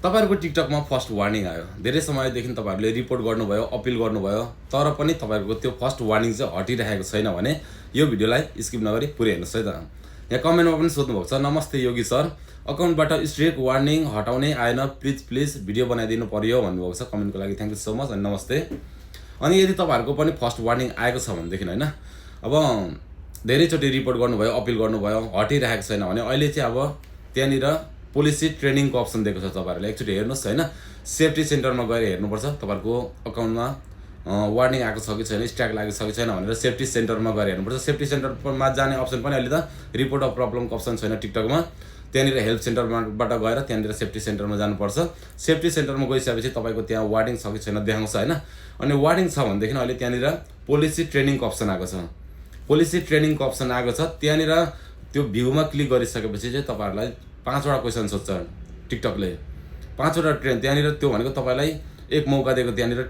तपाईहरुको टिकटकमा first warning आयो। धेरै समयदेखि तपाईहरुले रिपोर्ट गर्नुभयो, अपिल गर्नुभयो, तर पनि तपाईहरुको त्यो फर्स्ट वार्निङ चाहिँ हटिरहेको छैन भने यो भिडियोलाई स्किप नगरी पुरै हेर्नुस् है त। यहाँ कमेन्टमा पनि सोध्नु भएको छ, नमस्ते योगी सर, अकाउन्टबाट स्ट्राइक वार्निङ हटाउनै आएन, प्लिज भिडियो बनाइदिनु पर्यो भन्नुभएको छ। कमेन्टको लागि थ्यांक यू सो मच अनि नमस्ते। अनि यदि तपाईहरुको पनि फर्स्ट वार्निङ आएको छ भनेदेखि हैन, अब धेरैचोटि रिपोर्ट गर्नुभयो, अपिल गर्नुभयो, हटिरहेको छैन भने अहिले चाहिँ अब त्यहाँनिर पोलिसी ट्रेनिङको अप्सन दिएको छ। तपाईहरुले एकचोटि हेर्नुस् हैन, सेफ्टी सेन्टरमा गएर हेर्नुपर्छ तपाईहरुको अकाउन्टमा वार्निङ आएको छ कि छैन, स्ट्राइक लागेको छ कि छैन भनेर सेफ्टी सेन्टरमा गएर हेर्नुपर्छ। सेफ्टी सेन्टरमा जाने अप्सन पनि अहिले त रिपोर्ट अफ प्रब्लमको अप्सन छैन टिकटकमा। त्यहाँनिर हेल्प सेन्टरबाट गएर त्यहाँनिर सेफ्टी सेन्टरमा जानुपर्छ। सेफ्टी सेन्टरमा गइसकेपछि तपाईको त्यहाँ वार्निङ छ कि छैन देखाउँछ हैन। अनि वार्निङ छ भनेदेखि अहिले त्यहाँनिर पोलिसी ट्रेनिङको अप्सन आएको छ। पोलिसी ट्रेनिङको अप्सन आएको छ, त्यहाँनिर त्यो भ्यूमा क्लिक गरिसकेपछि चाहिँ तपाईहरुलाई 5 वटा क्वेशन सोध्छ टिकटकले। 5 वटा त्यहाँनिर त्यो भनेको तपाईलाई एक मौका दिएको, त्यहाँनिर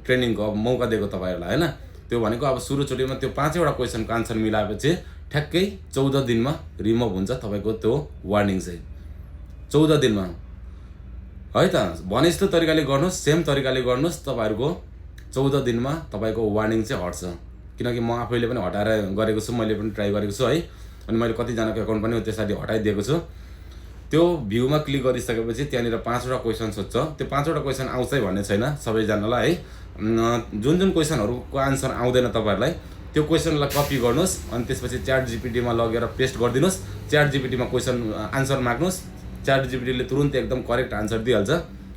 ट्रेनिङको मौका दिएको तपाईहरुलाई हैन। त्यो भनेको अब सुरुचोटीमा त्यो 5 वटा क्वेशनको आन्सर मिलाएपछि ठ्याक्कै 14 दिनमा रिमुभ हुन्छ तपाईको त्यो वार्निङ चाहिँ। 14 दिनमा है त। भने जस्तो तरिकाले गर्नुस्, सेम तरिकाले गर्नुस्, तपाईहरुको 14 दिनमा तपाईको वार्निङ चाहिँ हट्छ। किनकि म आफैले पनि हटाएर गरेको छु, मैले पनि ट्राई गरेको छु है। अनि मैले कति जनाको अकाउन्ट पनि त्यसरी हटाइदिएको छु। त्यो भ्यूमा क्लिक गरिसकेपछि त्यहाँनिर 5 वटा क्वेशन सोध्छ। त्यो 5 वटा क्वेशन आउँछ भन्ने छैन सबैजनालाई है। जुन क्वेशनहरुको आन्सर आउँदैन तपाईहरुलाई त्यो क्वेशनलाई कपी गर्नुस् अनि त्यसपछि च्याट जीपीटीमा लगेर paste गरिदिनुस्। Chat जीपीटीमा question answer माग्नुस्, chat जीपीटीले तुरुन्त एकदम करेक्ट आन्सर दिइहाल्छ।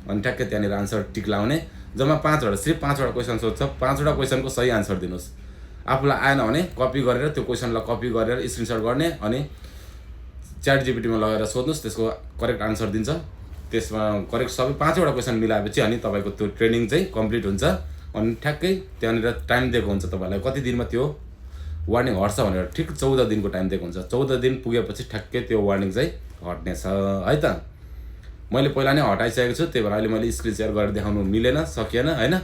अनि ठ्याक्कै त्यहाँनिर आन्सर टिक लाउने। जम्मा 5 वटा, सिर्फ 5 वटा क्वेशन सोध्छ। 5 वटा क्वेशनको सही आन्सर दिनुस्। आफुलाई आएन भने कपी गरेर त्यो क्वेशनलाई कपी गरेर स्क्रिनशट गर्ने अनि च्याट जीपीटीमा लगेर सोध्नुस्, त्यसको करेक्ट आन्सर दिन्छ। त्यसमा करेक्ट सबै 5 वटा क्वेशन मिलाएपछि अनि तपाईको त्यो ट्रेनिङ चाहिँ कम्प्लिट हुन्छ। अनि ठ्याक्कै त्यहाँनिर टाइम दिएको हुन्छ तपाईलाई कति दिनमा त्यो वार्निङ हट्छ भनेर। ठिक 14 दिनको टाइम दिएको हुन्छ। 14 दिन पुगेपछि ठ्याक्कै त्यो वार्निङ चाहिँ हट्नेछ है त। मैले पहिला नै हटाइसकेको छु, त्यही भएर अहिले मैले स्क्रिन शेयर गरेर देखाउनु मिलेन, सकिएन हैन।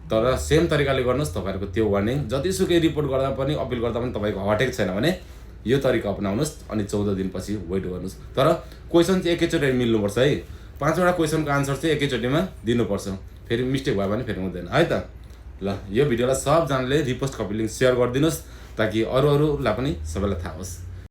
तर सेम तरिकाले गर्नुस्, तपाईहरुको त्यो वार्निङ जतिसुकै रिपोर्ट गर्दा पनि अपिल गर्दा पनि तपाईको हटेको छैन भने यो तरिका अपनाउनुस् अनि 14 दिनपछि वेट गर्नुस्। तर क्वेशन चाहिँ एकैचोटि मिल्नुपर्छ है। 5 वटा क्वेशनको आन्सर चाहिँ एकैचोटिमा दिनुपर्छ। फेरि मिस्टेक भयो भने फेरि हुँदैन है त। ल यो भिडियोलाई सबजनाले रिपोस्ट कपी लिंक शेयर गरिदिनुस् ताकि अरूलाई पनि सबैलाई थाहा होस्।